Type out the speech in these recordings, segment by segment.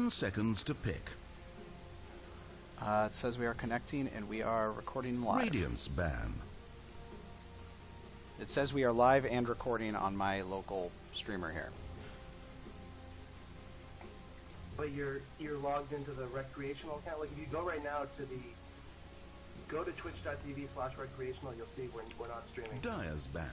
10 seconds to pick. It says we are connecting and we are recording live. Radiance ban. It says we are live and recording on my local streamer here. But you're logged into the Rektreational account. Like if you go right now to go to twitch.tv/recreational, you'll see we're not streaming. Dyer's ban.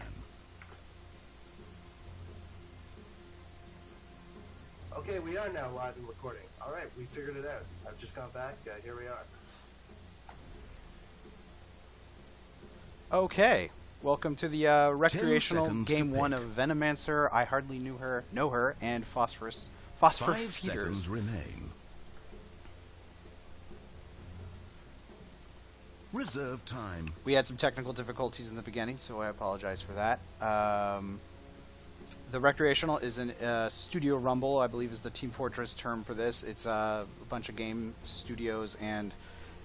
Okay, we are now live and recording. All right, we figured it out. I've just gone back. Here we are. Okay, welcome to the Rektreational Game 1 of Venomancer. I hardly know her, and Phosphor 5 Pheeders. seconds remain. Reserve time. We had some technical difficulties in the beginning, so I apologize for that. The Rektreational is a studio rumble, I believe is the Team Fortress term for this. It's a bunch of game studios and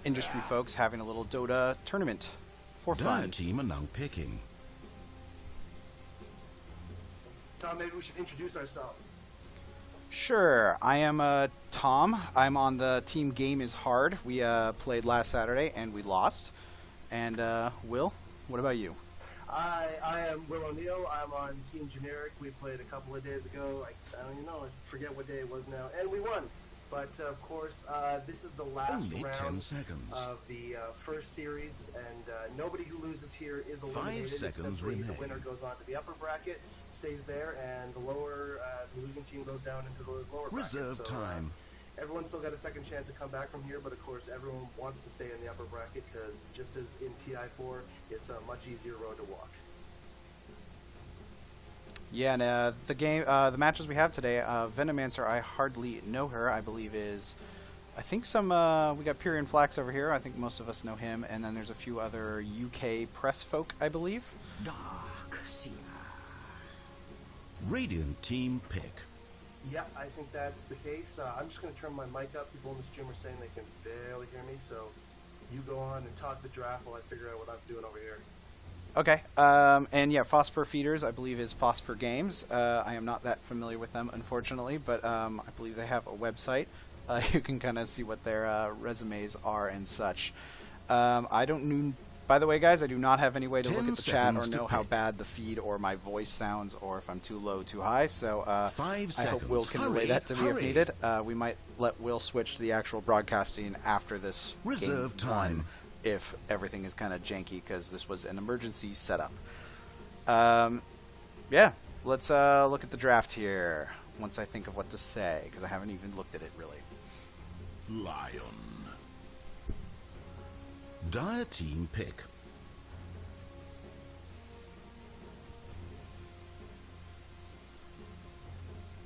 industry folks having a little Dota tournament for Dire fun. team are now picking. Tom, maybe we should introduce ourselves. Sure, I am Tom. I'm on the team Game is Hard. We played last Saturday and we lost. And Will, what about you? I am Will O'Neill. I'm on Team Generic. We played a couple of days ago. I don't even know. I forget what day it was now. And we won. But, of course, this is the last Only 10 round seconds. of the first series. And nobody who loses here is eliminated. 5 seconds Simply remain. the winner goes on to the upper bracket, stays there, and the losing team goes down into the lower bracket. Reserve So, time. everyone's still got a second chance to come back from here, but of course everyone wants to stay in the upper bracket because just as in TI4, it's a much easier road to walk. Yeah, and the matches we have today, Venomancer, I hardly know her. I believe is, I think we got Pyrian Flax over here. I think most of us know him, and then there's a few other UK press folk, I believe. Dark Seer. Radiant team pick. Yeah, I think that's the case. I'm just going to turn my mic up. People in the stream are saying they can barely hear me, so you go on and talk the draft while I figure out what I'm doing over here. Okay, and yeah, Phosphor Pheeders, I believe, is Phosphor Games. I am not that familiar with them, unfortunately, but I believe they have a website. You can kind of see what their resumes are and such. I don't know. By the way, guys, I do not have any way to look at the chat or know how bad the feed or my voice sounds or if I'm too low, too high. So 5 I hope Will can relay that to me if needed. We might let Will switch to the actual broadcasting after this Reserve game time. one if everything is kind of janky because this was an emergency setup. Yeah, let's look at the draft here once I think of what to say because I haven't even looked at it really. Lion. Dire team pick.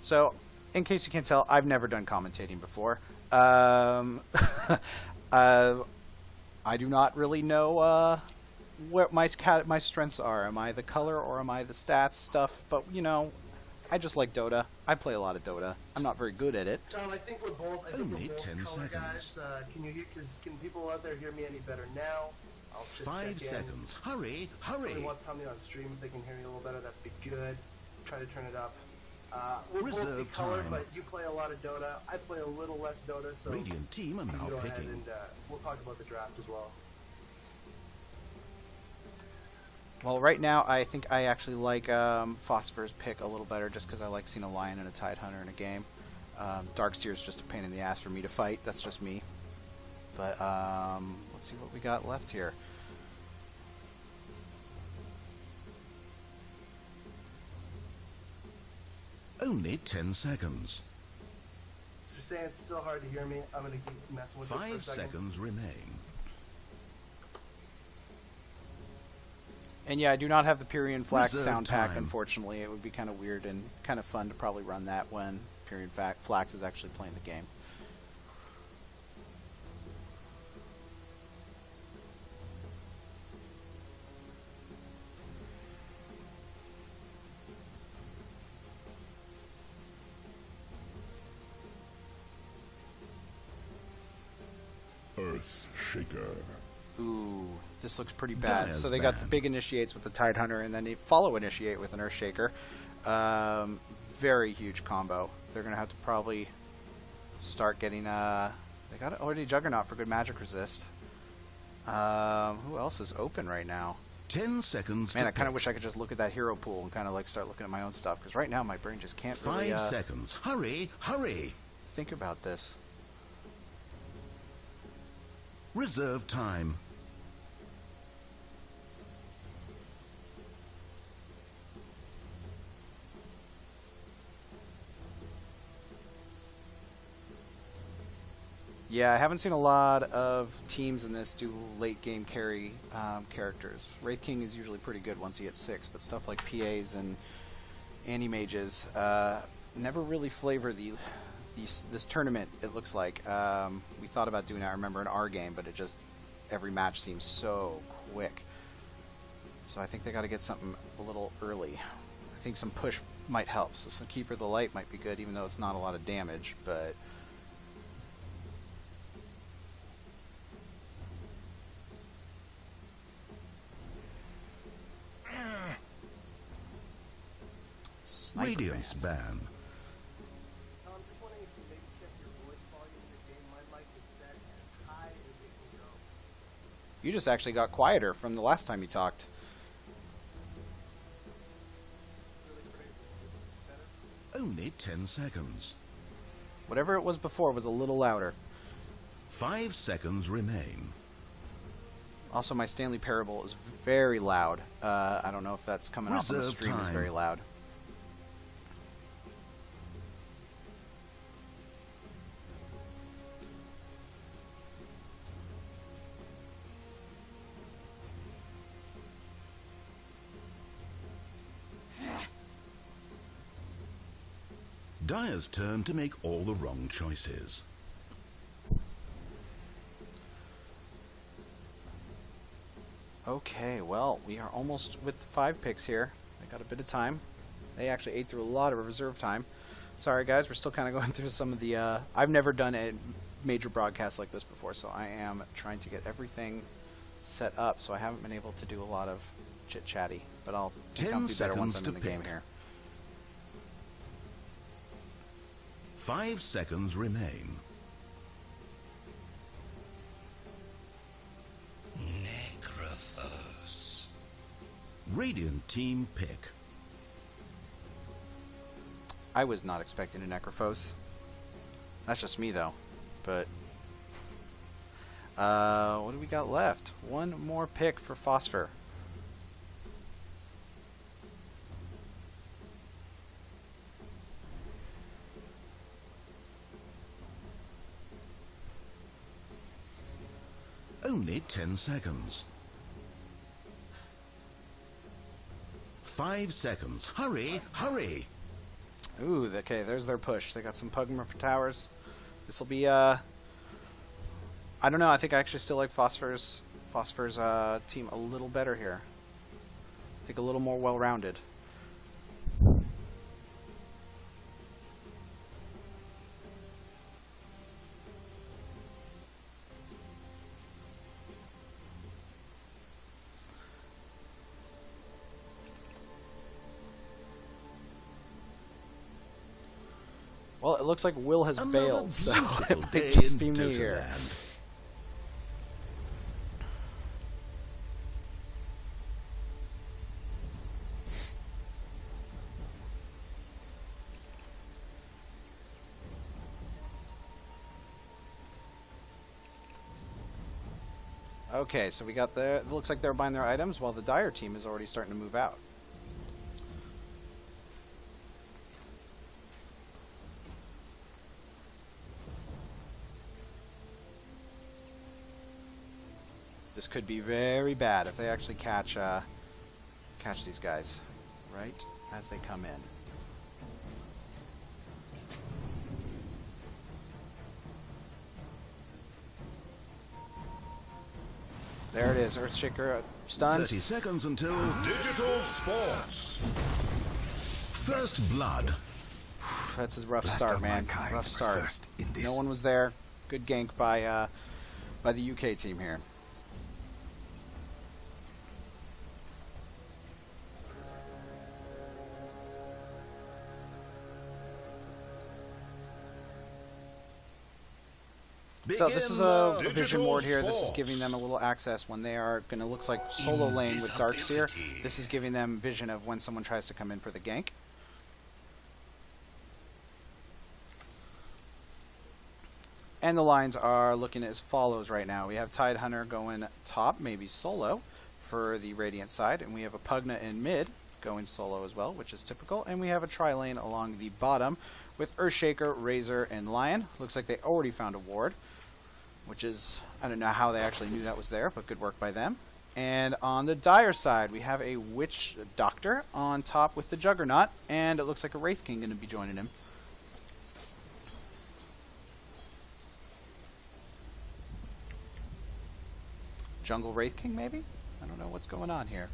So, in case you can't tell, I've never done commentating before. I do not really know what my strengths are. Am I the color or am I the stats stuff? But, you know, I just like Dota. I play a lot of Dota. I'm not very good at it. Tom, I think we're both. I think Only we're both 10 color seconds. guys. Can you hear? Can people out there hear me any better now? I'll just 5 check seconds. Hurry, In. Somebody hurry. wants to tell me on stream if they can hear me a little better. That'd be good. Try to turn it up. We're both Reserve the color, time. but you play a lot of Dota. I play a little less Dota, so Radiant team are you now can go ahead picking. and we'll talk about the draft as well. Well, right now, I think I actually like Phosphor's pick a little better just because I like seeing a Lion and a Tidehunter in a game. Darkseer is just a pain in the ass for me to fight. That's just me. But let's see what we got left here. Only 10 seconds. So saying it's still hard to hear me. I'm gonna keep messing with this 5 for a second. seconds remain. And yeah, I do not have the Pyrian Flax Reserve sound pack, time. unfortunately. It would be kind of weird and kind of fun to probably run that when Pyrian Flax is actually playing the game. Earth Shaker. Ooh, this looks pretty bad. Dire's So they got the banned. big initiates with the Tidehunter, and then they follow initiate with an Earthshaker. Very huge combo. They're going to have to probably start getting they got already Juggernaut for good magic resist. Who else is open right now? 10 seconds. Man, to I kind of pick. wish I could just look at that hero pool and kind of like start looking at my own stuff, because right now my brain just can't 5 really seconds. Hurry, hurry. think about this. Reserve time. Yeah, I haven't seen a lot of teams in this do late game carry characters. Wraith King is usually pretty good once he hits 6, but stuff like PAs and anti-mages never really flavor this tournament, it looks like. We thought about doing it, I remember, in our game, but it just, every match seems so quick. So I think they got to get something a little early. I think some push might help. So some Keeper of the Light might be good, even though it's not a lot of damage, but... Sniper Radiance Man. ban. Just wondering if you maybe check your voice volume in the game. My mic is set as high as it can go. You just actually got quieter from the last time you talked. Really crazy. Better? Only 10 seconds. Whatever it was before was a little louder. 5 seconds remain. Also, my Stanley Parable is very loud. I don't know if that's coming off on the Reserve stream. Is time. very loud. Dire's turn to make all the wrong choices. Okay, well, we are almost with the 5 picks here. They got a bit of time. They actually ate through a lot of reserve time. Sorry, guys, we're still kind of going through some of the... I've never done a major broadcast like this before, so I am trying to get everything set up, so I haven't been able to do a lot of chit-chatty, but I'll 10 be better once I'm seconds in to the game pick. here. 5 seconds remain. Necrophos. Radiant team pick. I was not expecting a Necrophos. That's just me, though. But... what do we got left? One more pick for Phosphor. Only 10 seconds. 5 seconds. Hurry, hurry. Ooh, okay, there's their push. They got some Pugmer for towers. This will be, I don't know, I think I actually still like Phosphor's team a little better here. I think a little more well-rounded. Well, it looks like Will has Another bailed, so beautiful it day might just in be me here. Dotaland. Okay, so we got there. It looks like they're buying their items while the Dire team is already starting to move out. This could be very bad if they actually catch these guys right as they come in. There it is, Earthshaker stunned. 30 seconds until Digital Sports. First blood. That's a rough Last start, of man. mankind Rough were start. first in this. No one was there. Good gank by the UK team here. So this is Begin a the vision digital ward here. This is sports. giving them a little access when they are going to looks like solo lane with Darkseer. This is giving them vision of when someone tries to come in for the gank. And the lines are looking as follows right now. We have Tidehunter going top, maybe solo for the Radiant side, and we have a Pugna in mid going solo as well, which is typical. And we have a tri-lane along the bottom with Earthshaker, Razor, and Lion. Looks like they already found a ward, which is, I don't know how they actually knew that was there, but good work by them. And on the Dire side, we have a Witch Doctor on top with the Juggernaut, and it looks like a Wraith King going to be joining him. Jungle Wraith King, maybe? I don't know what's going on here.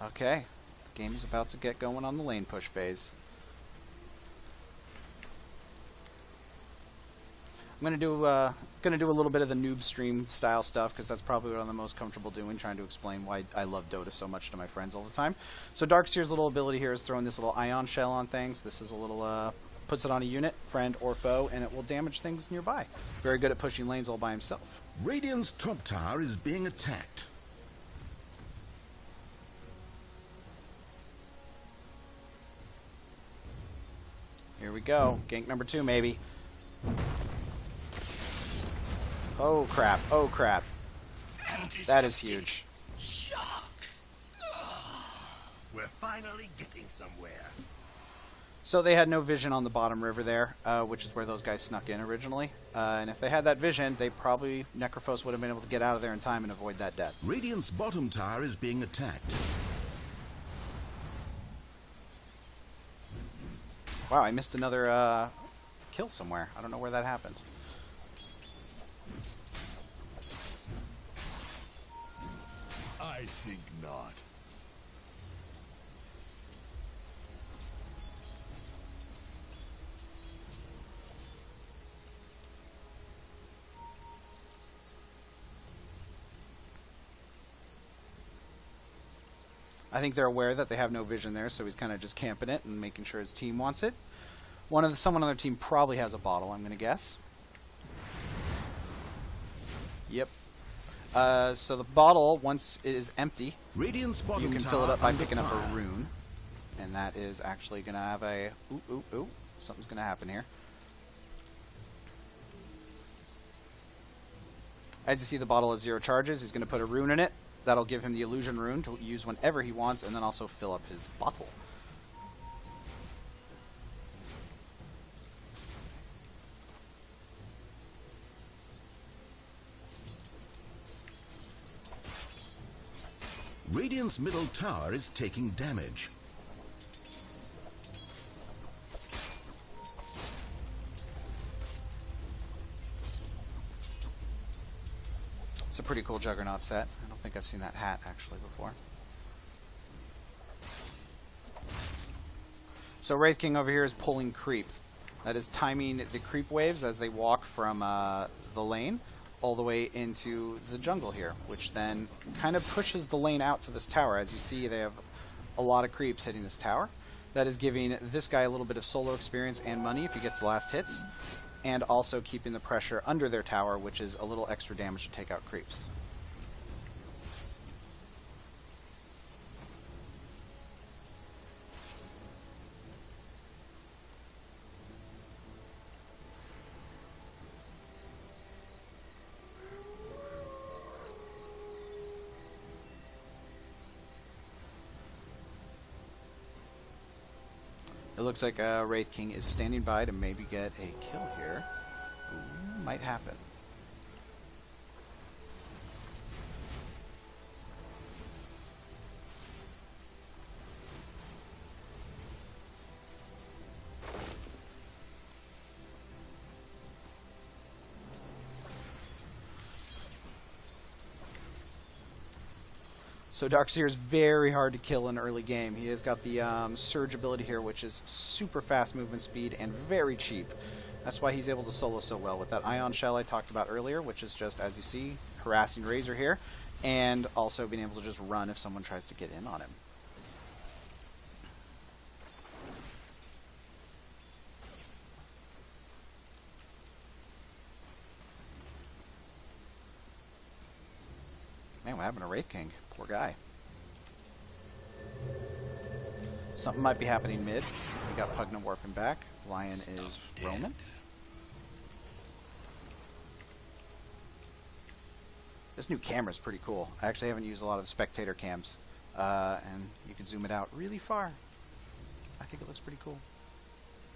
Okay, the game is about to get going on the lane push phase. I'm gonna do a little bit of the noob stream style stuff because that's probably what I'm the most comfortable doing, trying to explain why I love Dota so much to my friends all the time. So Darkseer's little ability here is throwing this little ion shell on things. This is a little puts it on a unit, friend or foe, and it will damage things nearby. Very good at pushing lanes all by himself. Radiant's top tower is being attacked. Here we go. Gank number 2, maybe. Oh crap, oh crap. That is huge. Shock. We're finally getting somewhere. So they had no vision on the bottom river there, which is where those guys snuck in originally. And if they had that vision, they probably, Necrophos would have been able to get out of there in time and avoid that death. Radiant's bottom tower is being attacked. Wow, I missed another kill somewhere. I don't know where that happened. I think not. I think they're aware that they have no vision there, so he's kind of just camping it and making sure his team wants it. Someone on their team probably has a bottle, I'm going to guess. Yep. So the bottle, once it is empty, Radiant's bottom you can tower fill it up by under picking up fire. a rune. And that is actually going to have a... Ooh, ooh, ooh. Something's going to happen here. As you see, the bottle has 0 charges. He's going to put a rune in it. That'll give him the illusion rune to use whenever he wants, and then also fill up his bottle. Radiant's middle tower is taking damage. It's a pretty cool Juggernaut set. I don't think I've seen that hat actually before. So Wraith King over here is pulling creep. That is timing the creep waves as they walk from the lane all the way into the jungle here, which then kind of pushes the lane out to this tower. As you see, they have a lot of creeps hitting this tower. That is giving this guy a little bit of solo experience and money if he gets the last hits, and also keeping the pressure under their tower, which is a little extra damage to take out creeps. It looks like Wraith King is standing by to maybe get a kill here. Ooh, might happen. So Darkseer is very hard to kill in early game. He has got the Surge ability here, which is super fast movement speed and very cheap. That's why he's able to solo so well with that Ion Shell I talked about earlier, which is just, as you see, harassing Razor here, and also being able to just run if someone tries to get in on him. happened to Wraith King? Poor guy. Something might be happening mid. We got Pugna warping back. Lion is roaming. This new camera is pretty cool. I actually haven't used a lot of spectator cams. And you can zoom it out really far. I think it looks pretty cool.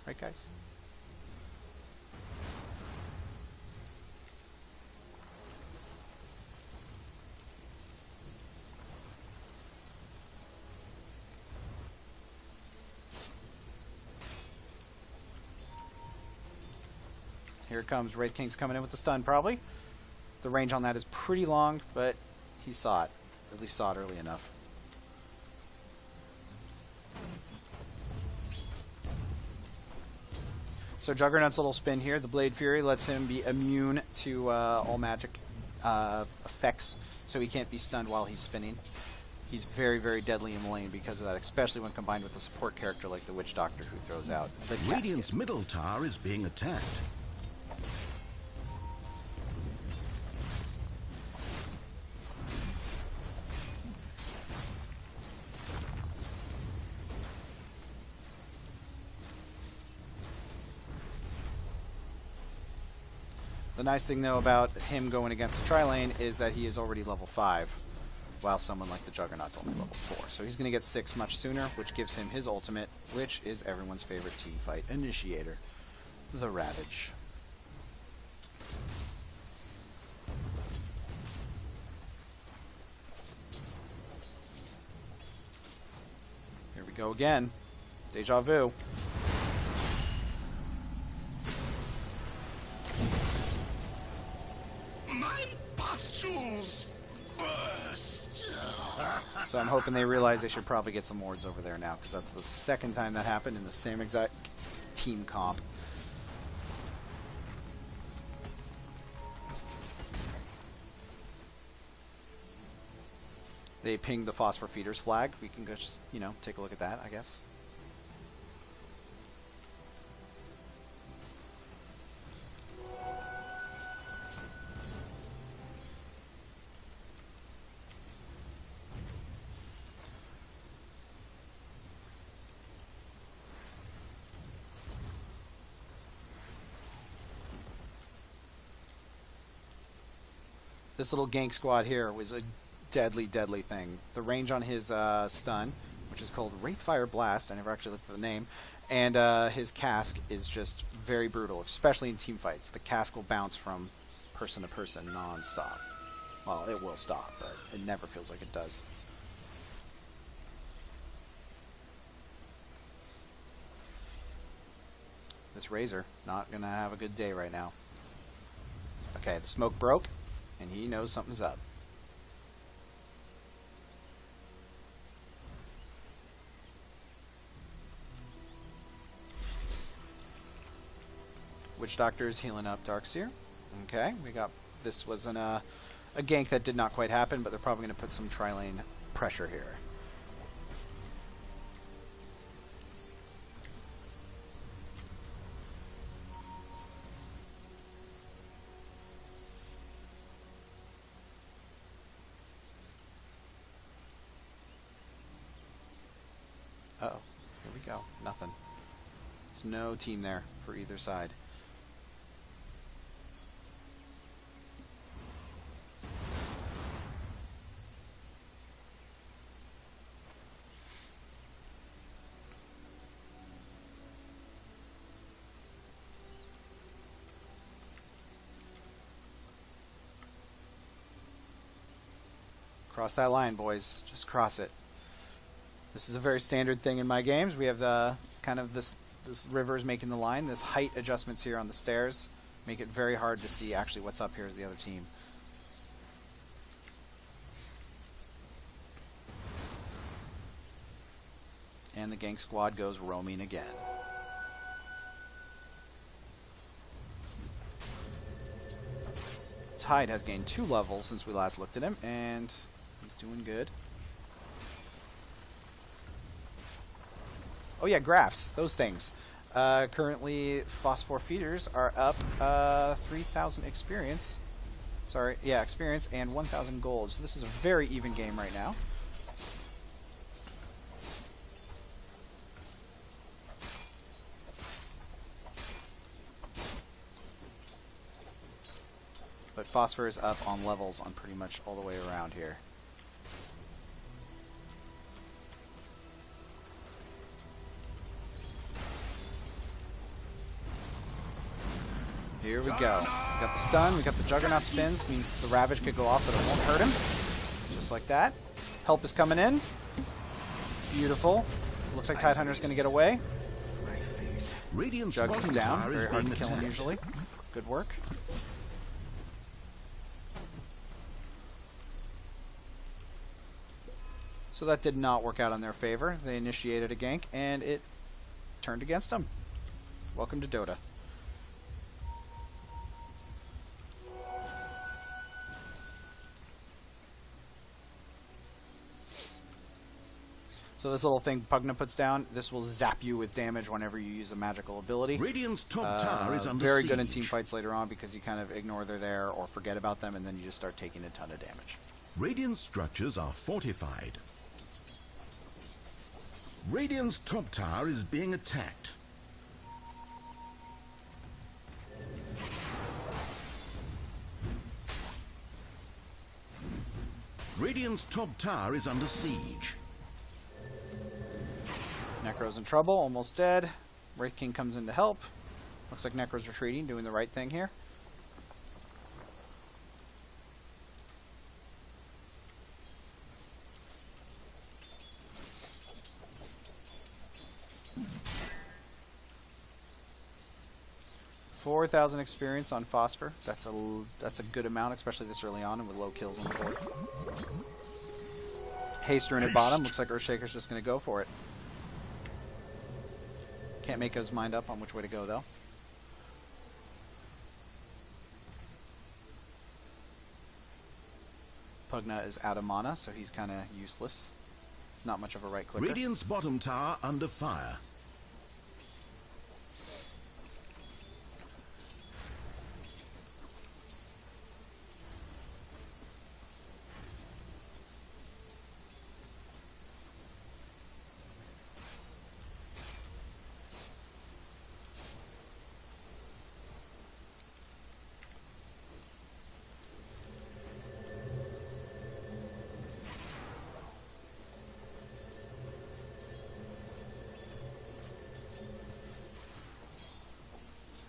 Right, guys? Here it comes. Wraith King's coming in with the stun, probably. The range on that is pretty long, but he saw it. At least saw it early enough. So Juggernaut's little spin here. The Blade Fury lets him be immune to all magic effects, so he can't be stunned while he's spinning. He's very, very deadly in the lane because of that, especially when combined with a support character like the Witch Doctor who throws out the Radiant's casket. middle tower is being attacked. The nice thing, though, about him going against a tri-lane is that he is already level 5, while someone like the Juggernaut's only level 4. So he's going to get 6 much sooner, which gives him his ultimate, which is everyone's favorite teamfight initiator, the Ravage. Here we go again. Deja vu. So I'm hoping they realize they should probably get some wards over there now, because that's the second time that happened in the same exact team comp. They pinged the Phosphor Pheeders flag. We can just, you know, take a look at that, I guess. This little gank squad here was a deadly, deadly thing. The range on his stun, which is called Wraithfire Blast, I never actually looked at the name, and his cask is just very brutal, especially in team fights. The cask will bounce from person to person non-stop. Well, it will stop, but it never feels like it does. This Razor, not going to have a good day right now. Okay, the smoke broke, and he knows something's up. Witch Doctor's healing up Darkseer. Okay, we got... This wasn't a gank that did not quite happen, but they're probably going to put some tri-lane pressure here. Uh-oh. Here we go. Nothing. There's no team there for either side. Cross that line, boys. Just cross it. This is a very standard thing in my games. We have the kind of this rivers making the line. This height adjustments here on the stairs make it very hard to see actually what's up here as the other team. And the gank squad goes roaming again. Tide has gained 2 levels since we last looked at him, and he's doing good. Oh yeah, graphs, those things. Currently, Phosphor Pheeders are up 3,000 experience. Sorry, yeah, experience and 1,000 gold. So this is a very even game right now. But Phosphor is up on levels on pretty much all the way around here. Here we go. We got the stun, we got the Juggernaut spins, means the Ravage could go off, but it won't hurt him. Just like that. Help is coming in. Beautiful. Looks like Tidehunter's going to get away. Radiant's Jugs is bottom down. tower is Very hard to being kill him attacked. usually. Good work. So that did not work out in their favor. They initiated a gank, and it turned against them. Welcome to Dota. So this little thing Pugna puts down, this will zap you with damage whenever you use a magical ability. Radiant's top tower is under very siege. good in team fights later on because you kind of ignore they're there or forget about them, and then you just start taking a ton of damage. Radiant's structures are fortified. Radiant's top tower is being attacked. Radiant's top tower is under siege. Necro's in trouble, almost dead. Wraith King comes in to help. Looks like Necro's retreating, doing the right thing here. $4,000 experience on Phosphor. That's a good amount, especially this early on and with low kills on the board. Haster in at bottom. Looks like Earthshaker's just going to go for it. Can't make his mind up on which way to go, though. Pugna is out of mana, so he's kind of useless. It's not much of a right clicker. Radiant's bottom tower under fire.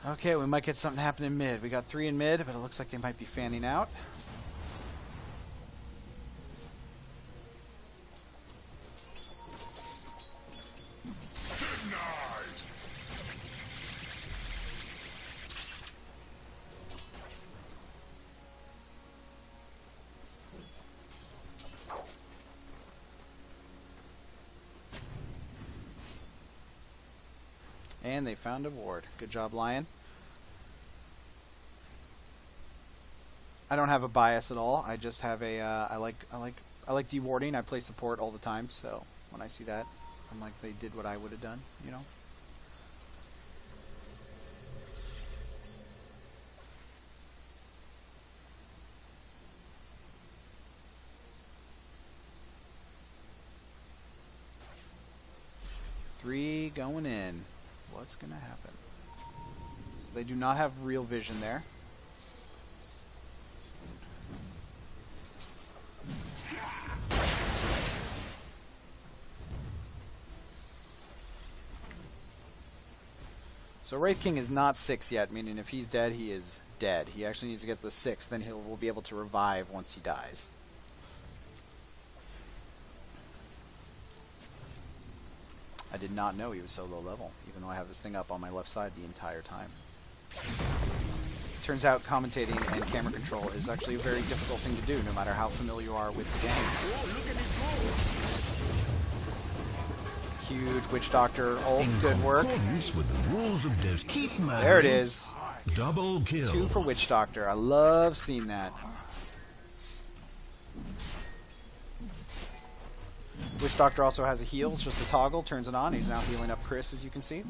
Okay, we might get something happening mid. We got 3 in mid, but it looks like they might be fanning out. And they found a ward. Good job, Lion. I don't have a bias at all. I just have a I like dewarding. I play support all the time, so when I see that, I'm like, they did what I would have done, you know. Three going in. What's going to happen? So they do not have real vision there. So Wraith King is not 6 yet, meaning if he's dead, he is dead. He actually needs to get to the 6, then will be able to revive once he dies. I did not know he was so low level, even though I have this thing up on my left side the entire time. Turns out commentating and camera control is actually a very difficult thing to do, no matter how familiar you are with the game. Huge Witch Doctor ult, good work. With the rules of Dose. Keep There it is. Double kill. 2 for Witch Doctor. I love seeing that. Witch Doctor also has a heal. It's just a toggle. Turns it on. He's now healing up Chris, as you can see.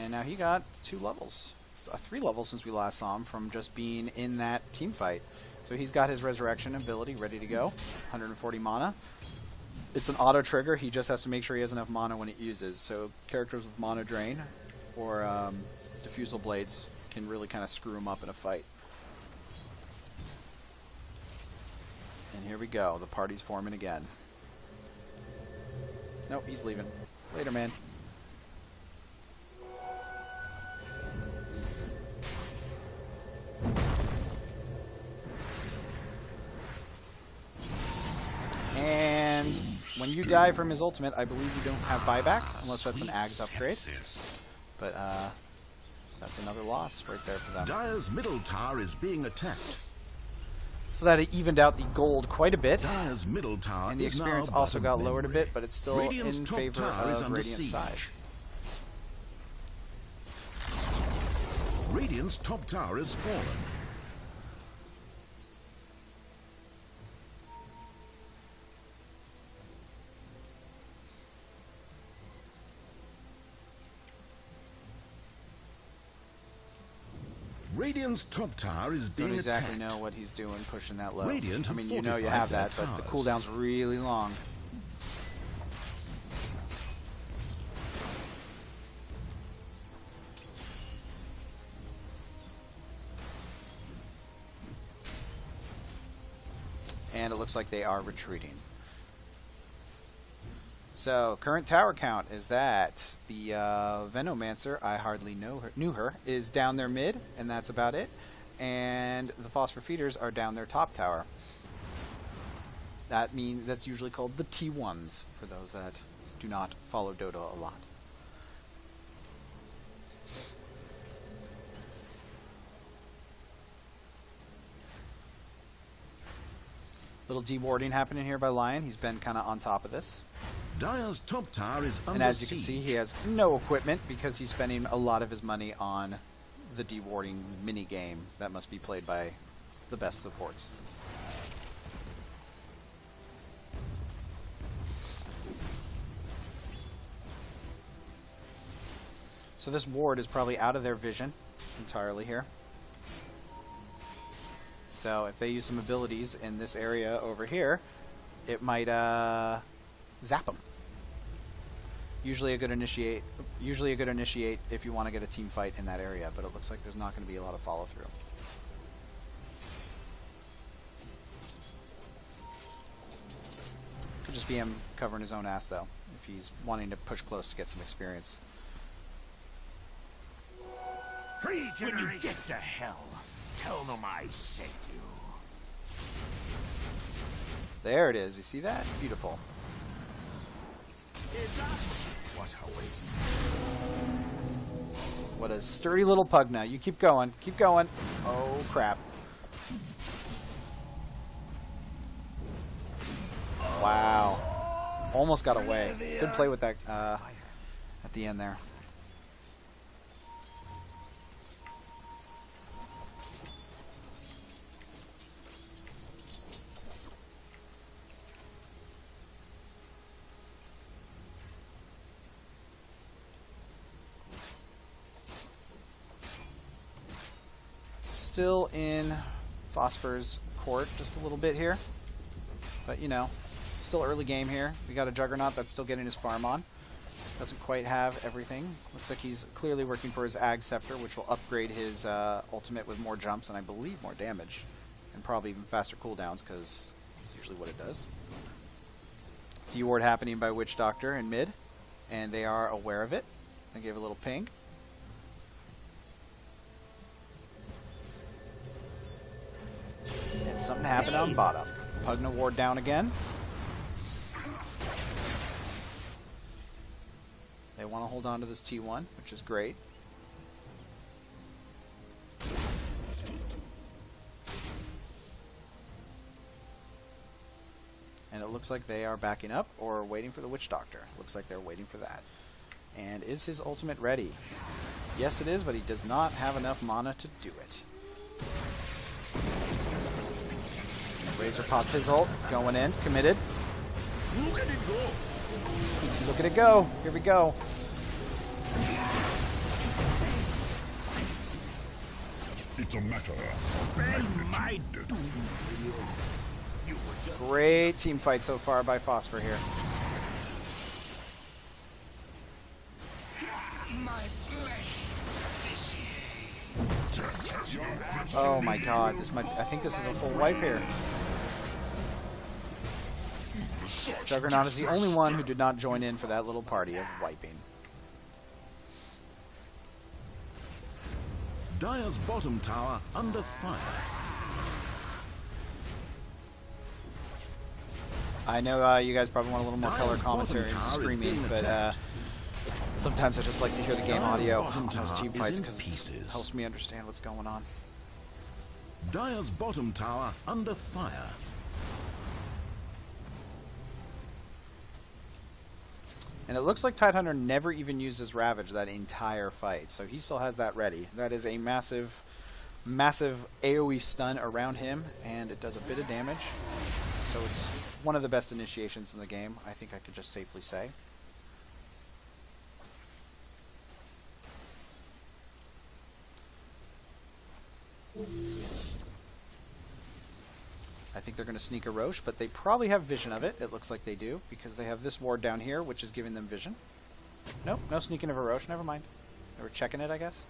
And now he got 2 levels. 3 levels since we last saw him from just being in that team fight. So he's got his resurrection ability ready to go. 140 mana. It's an auto trigger. He just has to make sure he has enough mana when it uses. So characters with mana drain or diffusal blades can really kind of screw him up in a fight. And here we go. The party's forming again. Nope, he's leaving. Later, man. And when you die from his ultimate, I believe you don't have buyback, unless that's an Ags upgrade. But that's another loss right there for them. Dire's middle tower is being attacked. So that evened out the gold quite a bit. Dire's middle tower And the is experience now also got bottom lowered a memory. bit, but it's still Radiant's in top favor tower is of under Radiant's siege. side. Radiant's top tower is fallen. Radiant's top tower is being Don't exactly attacked. know what he's doing pushing that low. Radiant I have mean, you know you fortified have their that, but the towers. cooldown's really long. And it looks like they are retreating. So, current tower count is that the Venomancer, I hardly knew her, is down their mid, and that's about it. And the Phosphor Pheeders are down their top tower. That's usually called the T1s, for those that do not follow Dota a lot. Little dewarding happening here by Lion. He's been kind of on top of this. Dire's top tower is under And as you siege. can see, he has no equipment because he's spending a lot of his money on the dewarding mini game that must be played by the best supports. So this ward is probably out of their vision entirely here. So if they use some abilities in this area over here, it might zap them. Usually a good initiate if you want to get a team fight in that area, but it looks like there's not going to be a lot of follow through. Could just be him covering his own ass though, if he's wanting to push close to get some experience. When you get to hell, tell them I sent you. There it is. You see that? Beautiful. What a waste. What a sturdy little Pugna. You keep going. Keep going. Oh, crap. Wow. Almost got away. Good play with that at the end there. Still in Phosphor's court just a little bit here. But, you know, still early game here. We got a Juggernaut that's still getting his farm on. Doesn't quite have everything. Looks like he's clearly working for his Ag Scepter, which will upgrade his ultimate with more jumps and I believe more damage. And probably even faster cooldowns, because that's usually what it does. D-Ward happening by Witch Doctor in mid. And they are aware of it. I gave a little ping. And something happened on bottom. Pugna ward down again. They want to hold on to this T1, which is great. And it looks like they are backing up or waiting for the Witch Doctor. Looks like they're waiting for that. And is his ultimate ready? Yes, it is, but he does not have enough mana to do it. Razor popped his ult, going in, committed. Look at it go. Look at it go. Here we go. It's a matter Spend my doom for you. You were just Great team fight so far by Phosphor here. my flesh. Oh my god, this might, I think this is a full wipe here. Juggernaut is the only one who did not join in for that little party of wiping. Dire's bottom tower under fire. I know you guys probably want a little more color Dire's commentary bottom and tower is screaming, being but attacked. sometimes I just like to hear the game Dire's audio bottom on those tower team is fights in because it pieces. helps me understand what's going on. Dire's bottom tower under fire. And it looks like Tidehunter never even uses Ravage that entire fight, so he still has that ready. That is a massive, massive AoE stun around him, and it does a bit of damage. So it's one of the best initiations in the game, I think I could just safely say. I think they're going to sneak a Roche, but they probably have vision of it. It looks like they do, because they have this ward down here, which is giving them vision. Nope, no sneaking of a Roche, never mind. They were checking it, I guess.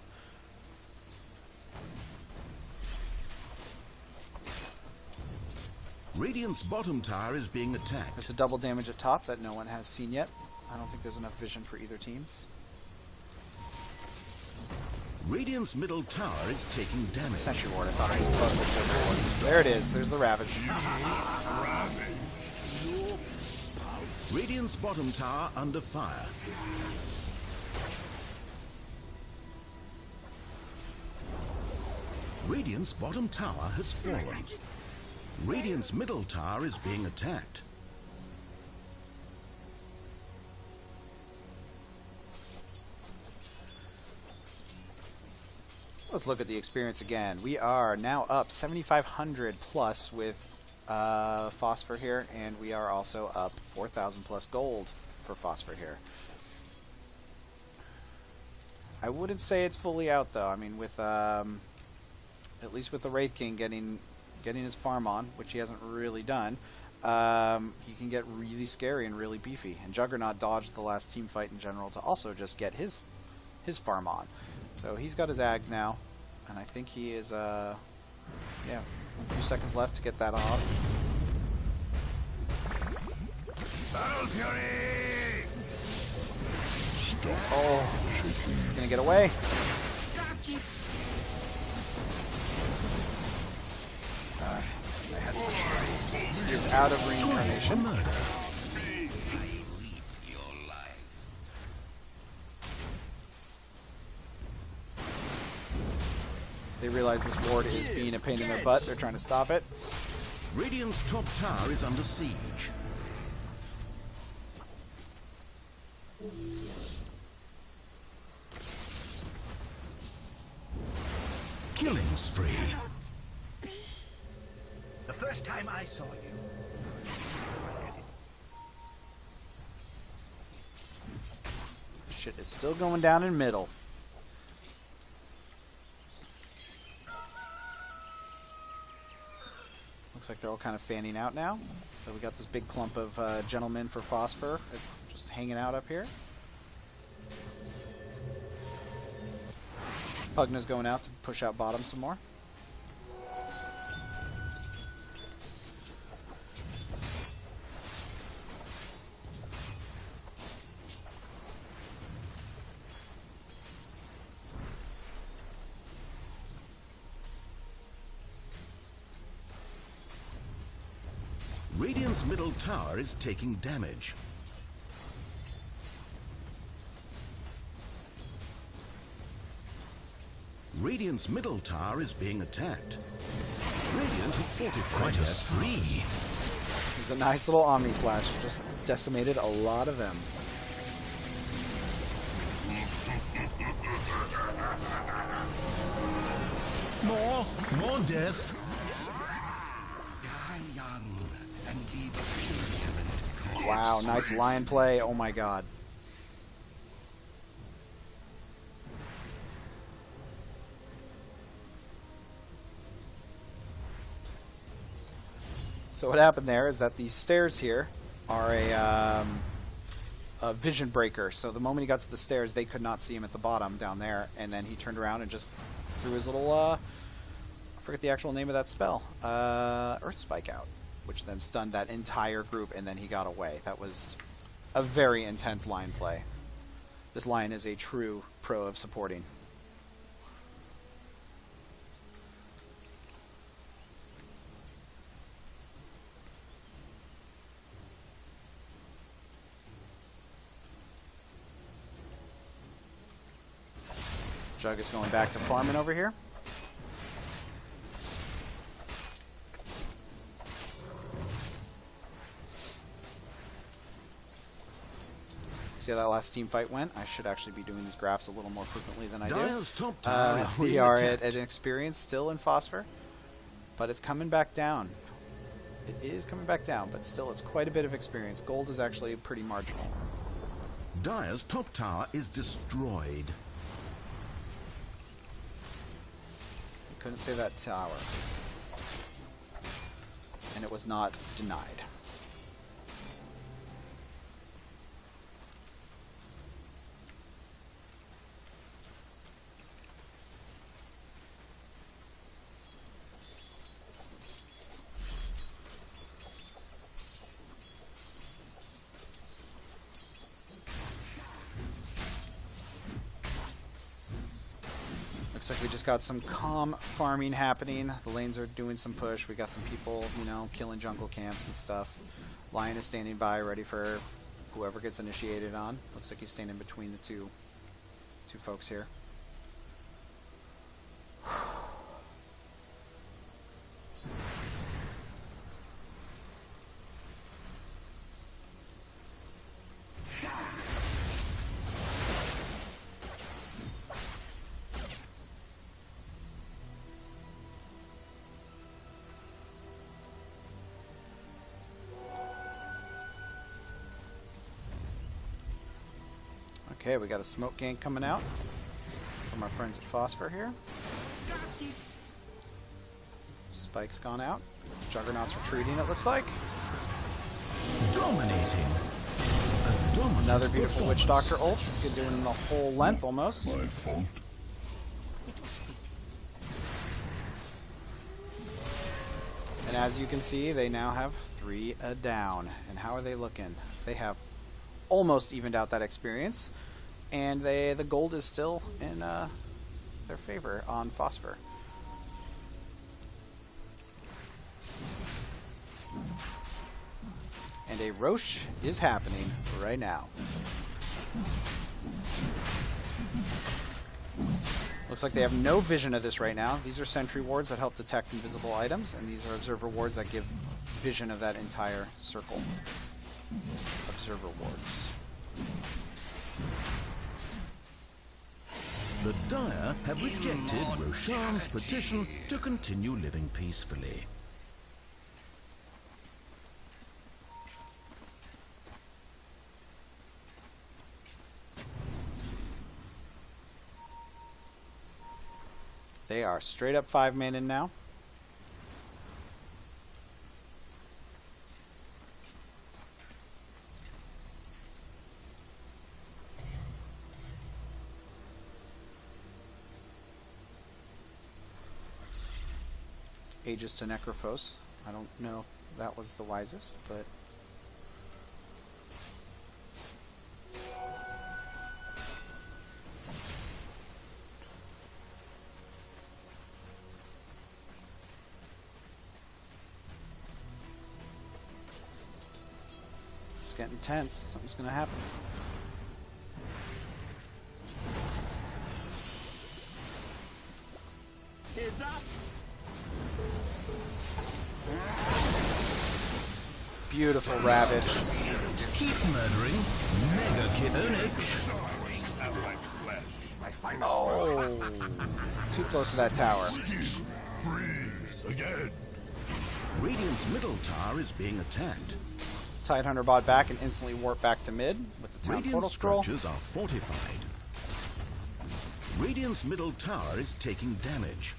Radiant's bottom tower is being attacked. There's a double damage at top that no one has seen yet. I don't think there's enough vision for either teams. Radiant's middle tower is taking It's a damage. Sentry Ward, I thought it was above the Sentry Ward. There it is, there's the Ravage. Radiant's bottom tower under fire. Radiant's bottom tower has fallen. Radiant's middle tower is being attacked. Let's look at the experience again. We are now up 7,500 plus with Phosphor here, and we are also up 4,000 plus gold for Phosphor here. I wouldn't say it's fully out though. I mean, with at least with the Wraith King getting his farm on, which he hasn't really done, he can get really scary and really beefy. And Juggernaut dodged the last team fight in general to also just get his farm on. So he's got his Ags now, and I think he is, yeah, a few seconds left to get that off. Battle Fury! Oh, he's going to get away. He is out of reincarnation. They realize this ward is being a pain in their butt. They're trying to stop it. Radiant's top tower is under siege. Killing spree. The first time I saw you, Shit is still going down in middle. Looks like they're all kind of fanning out now. So we got this big clump of gentlemen for Phosphor just hanging out up here. Pugna's going out to push out bottom some more. Radiant's middle tower is taking damage. Radiant's middle tower is being attacked. Radiant have fortified quite a spree. It's a nice little Omni Slash. Just decimated a lot of them. More death. die young and leave a pure Wow, nice lion play. Oh my god. So what happened there is that these stairs here are a vision breaker. So the moment he got to the stairs, they could not see him at the bottom down there, and then he turned around and just threw his little, I forget the actual name of that spell, Earth Spike out, which then stunned that entire group, and then he got away. That was a very intense line play. This lion is a true pro of supporting. Jug is going back to farming over here. See how that last team fight went? I should actually be doing these graphs a little more frequently than I Dire's do. top tower is We being are attacked. at an experience still in Phosphor, but it's coming back down. It is coming back down, but still it's quite a bit of experience. Gold is actually pretty marginal. Dire's top tower is destroyed. Couldn't say that tower. And it was not denied. Looks like we just got some calm farming happening. The lanes are doing some push. We got some people, you know, killing jungle camps and stuff. Lion is standing by, ready for whoever gets initiated on. Looks like he's standing between the two folks here. Okay, we got a smoke gank coming out from our friends at Phosphor here. Spike's gone out. Juggernaut's retreating, it looks like. Dominating. A dominant Another beautiful Witch performance. Doctor ult. He's doing the whole length almost. My fault. And as you can see, they now have 3 down. And how are they looking? They have almost evened out that experience. And the gold is still in their favor on Phosphor. And a Roche is happening right now. Looks like they have no vision of this right now. These are sentry wards that help detect invisible items, and these are observer wards that give vision of that entire circle. Observer wards. The Dire have rejected Roshan's petition to continue living peacefully. They are straight up 5-man in now. Aegis to Necrophos. I don't know if that was the wisest, but... it's getting tense. Something's gonna happen. Heads up! Beautiful Ravage. Keep murdering. Mega Kidonich. My finest Oh! Too close to that tower. Freeze again. Radiant's middle tower is being attacked. Tidehunter bought back and instantly warped back to mid with the town Radiant portal scroll. structures are fortified. Radiant's middle tower is taking damage.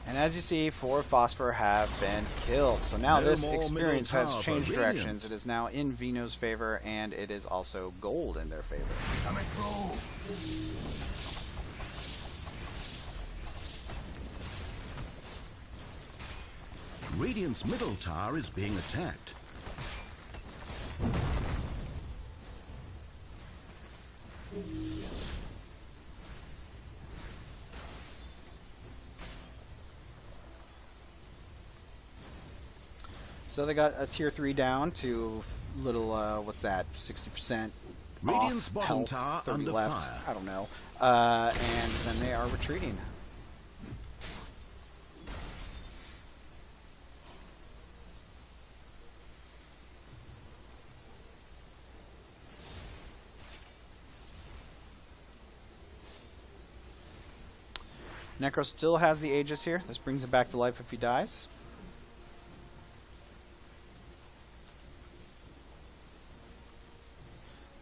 And as you see, 4 Phosphor have been killed. So now No this more experience middle has tower for changed Radiant. directions. It is now in Veno's favor, and it is also gold in their favor. Coming through. Radiant's middle tower is being attacked. So they got a tier 3 down to little, what's that, 60% Radiant's off bottom health, tower 30 under left. fire. I don't know. And then they are retreating. Necro still has the Aegis here. This brings him back to life if he dies.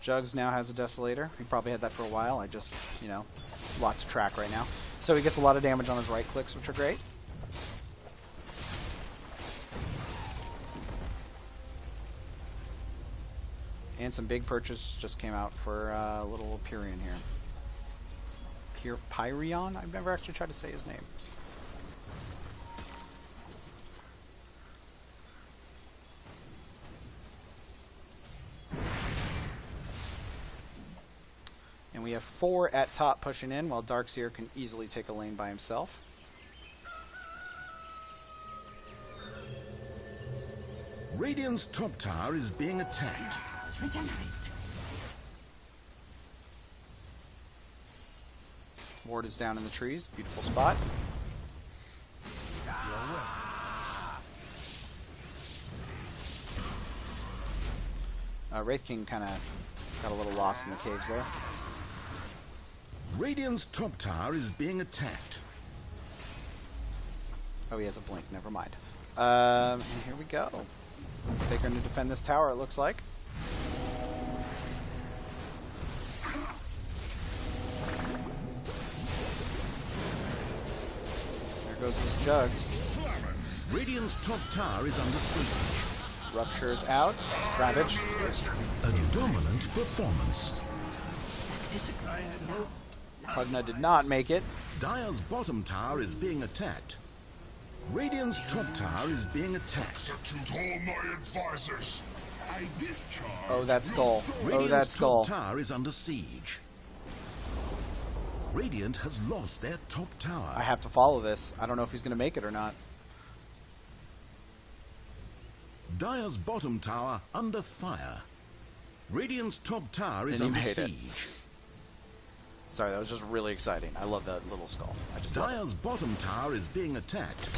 Jugs now has a Desolator. He probably had that for a while. I just, you know, a lot to track right now. So he gets a lot of damage on his right clicks, which are great. And some big purchase just came out for little Pyrion here. Pyrion? I've never actually tried to say his name. And we have 4 at top pushing in, while Darkseer can easily take a lane by himself. Radiant's top tower is being attacked. Regenerate. Ward is down in the trees. Beautiful spot. Wraith King kind of got a little lost in the caves there. Radiant's top tower is being attacked. Oh, he has a blink. Never mind. And here we go. They're going to defend this tower, it looks like. There goes his Jugs. Radiant's top tower is under siege. Rupture is out. Ravage. A dominant performance. Pugna did not make it. Dire's bottom tower is being attacked. Radiant's top tower is being attacked. Execute all my advisors. I discharge. Oh, that skull. Oh, Radiant's that skull. top tower is under siege. Radiant has lost their top tower. I have to follow this. I don't know if he's going to make it or not. Dire's bottom tower under fire. Radiant's top tower is And he under made it. siege. Sorry, that was just really exciting. I love that little skull. I just love it. Dire's bottom tower is being attacked.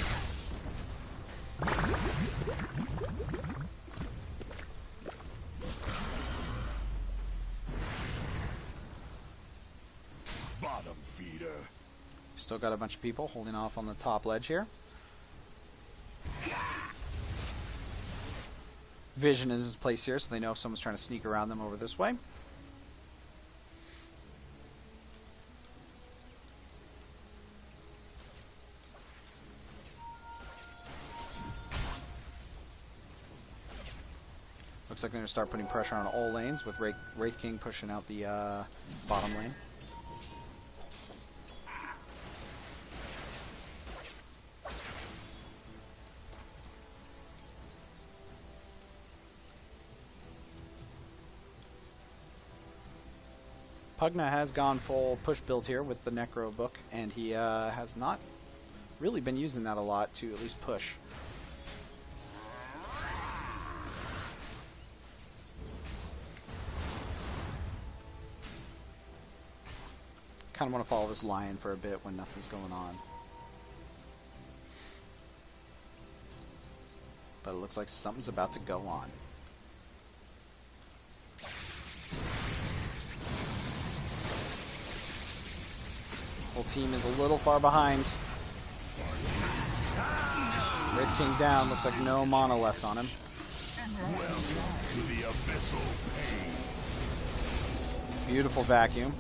Bottom feeder. Still got a bunch of people holding off on the top ledge here. Vision is in place here, so they know if someone's trying to sneak around them over this way. Looks like they're going to start putting pressure on all lanes, with Wraith King pushing out the bottom lane. Pugna has gone full push build here with the Necro book, and he has not really been using that a lot to at least push. Kind of want to follow this lion for a bit when nothing's going on. But it looks like something's about to go on. Whole team is a little far behind. Wraith King down. Looks like no mana left on him. Welcome to the abyssal pain. Beautiful vacuum.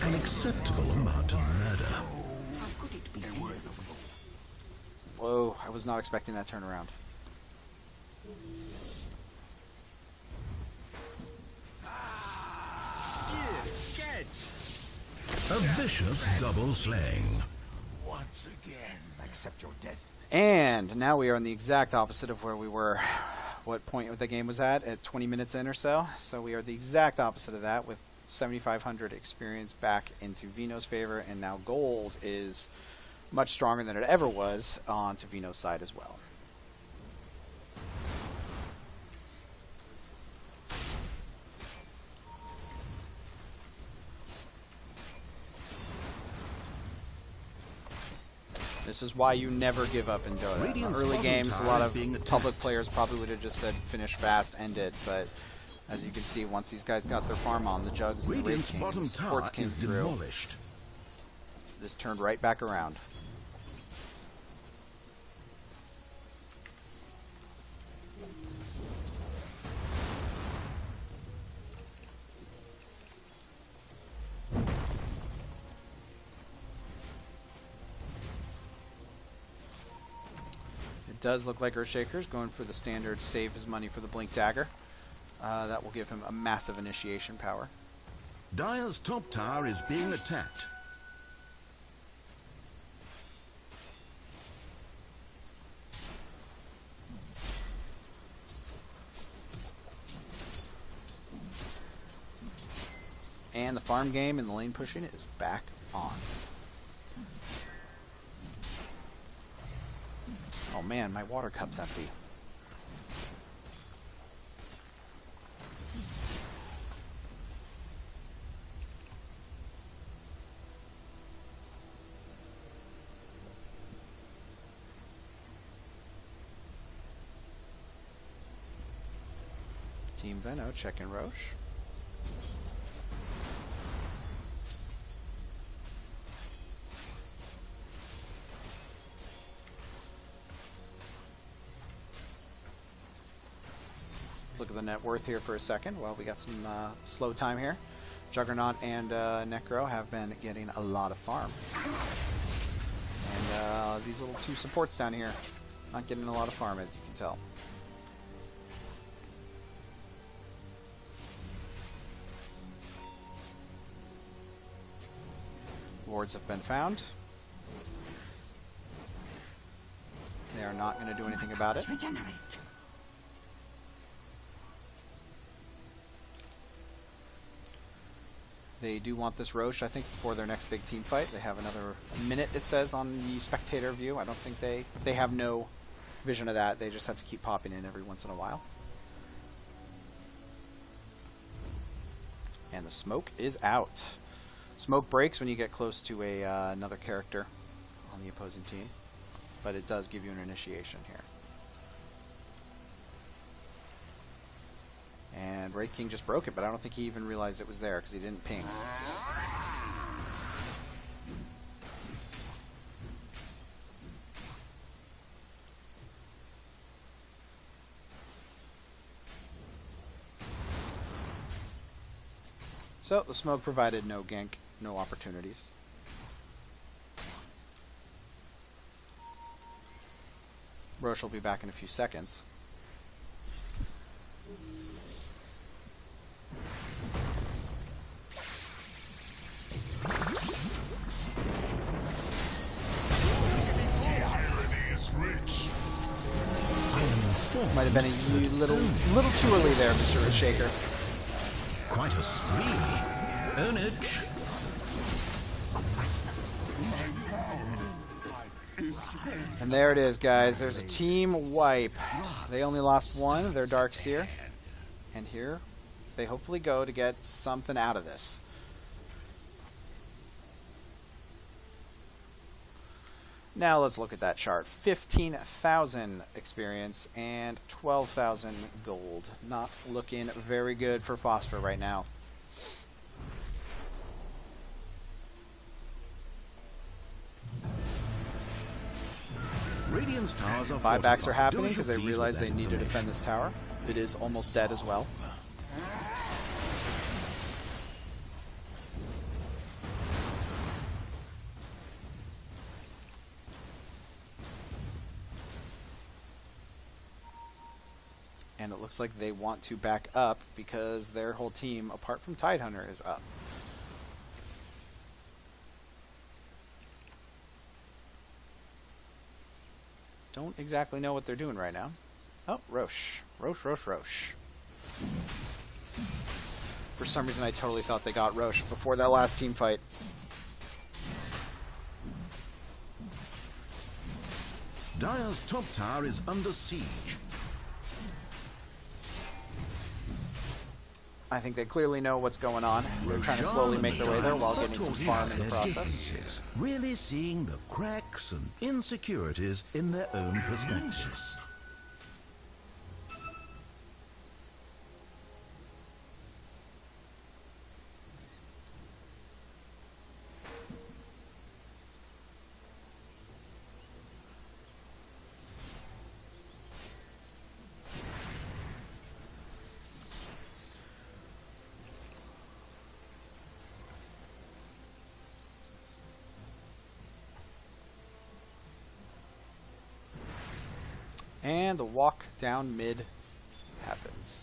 An acceptable amount of murder. How could it be? Whoa, I was not expecting that turnaround. A vicious double slaying. Once again, accept your death. And now we are on the exact opposite of where we were. What point the game was at 20 minutes in or so. So we are the exact opposite of that, with 7,500 experience back into Veno's favor, and now gold is much stronger than it ever was onto Veno's side as well. This is why you never give up in Dota. Radiant's Early bottom games, a tower lot is of being attacked. public players probably would have just said finish fast, end it, but as you can see, once these guys got their farm on, the Jugs and the Raid Radiant's Kings, bottom the supports tower came is through. demolished. This turned right back around. It does look like Earthshaker's going for the standard save his money for the Blink Dagger. That will give him a massive initiation power. Dire's top tower is being attacked. And the farm game and the lane pushing is back on. Oh man, my water cup's empty. Team Veno checking Roche. Let's look at the net worth here for a second. Well, we got some slow time here. Juggernaut and Necro have been getting a lot of farm. And these little two supports down here, not getting a lot of farm, as you can tell. Wards have been found. They are not going to do anything about it. Regenerate. They do want this Roche, I think, before their next big team fight. They have another minute, it says, on the spectator view. I don't think they have no vision of that. They just have to keep popping in every once in a while. And the smoke is out. Smoke breaks when you get close to another character on the opposing team, but it does give you an initiation here. And Wraith King just broke it, but I don't think he even realized it was there because he didn't ping. So the smoke provided no gank, no opportunities. Roche will be back in a few seconds. Might have been a little too early there, Mr. Shaker. Quite a spree. Ownage. And there it is, guys. There's a team wipe. They only lost one of their Darkseer. And here, they hopefully go to get something out of this. Now let's look at that chart. 15,000 experience and 12,000 gold. Not looking very good for Phosphor right now. Radiant's towers are Buybacks fortified. are happening Do as because you they please realize with they that need to information. defend this tower. It is almost dead as well. looks like they want to back up because their whole team, apart from Tidehunter, is up. Don't exactly know what they're doing right now. Oh, Roche. Roche. For some reason, I totally thought they got Roche before that last team fight. Dire's top tower is under siege. I think they clearly know what's going on. They're trying to slowly make their way there while getting some farm in the process. Defenses, really seeing the cracks and insecurities in their own perspectives. And the walk down mid happens.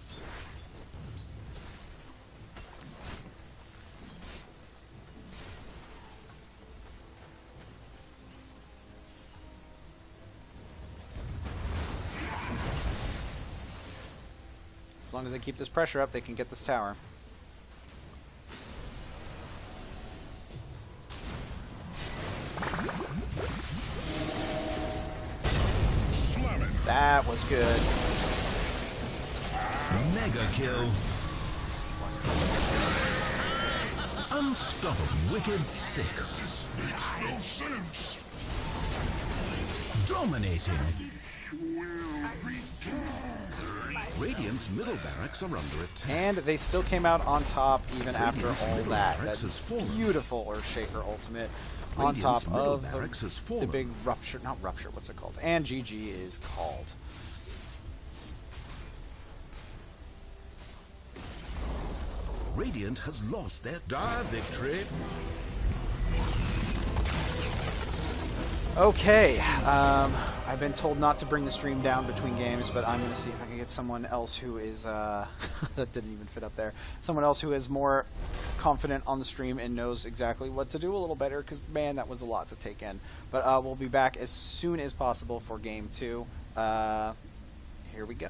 As long as they keep this pressure up, they can get this tower. That was good. Mega kill. Unstoppable, wicked, sick. Makes no sense. Dominating. Radiant's middle barracks are under attack. And they still came out on top even after Radiant's all middle that. barracks That has fallen. beautiful Earthshaker ultimate on Radiant's top middle of barracks has the fallen. big rupture, not rupture, what's it called? And GG is called. Radiant has lost their dire victory. Okay, I've been told not to bring the stream down between games, but I'm going to see if I can get someone else who is, that didn't even fit up there, someone else who is more confident on the stream and knows exactly what to do a little better, because, man, that was a lot to take in. But we'll be back as soon as possible for Game 2. Here we go.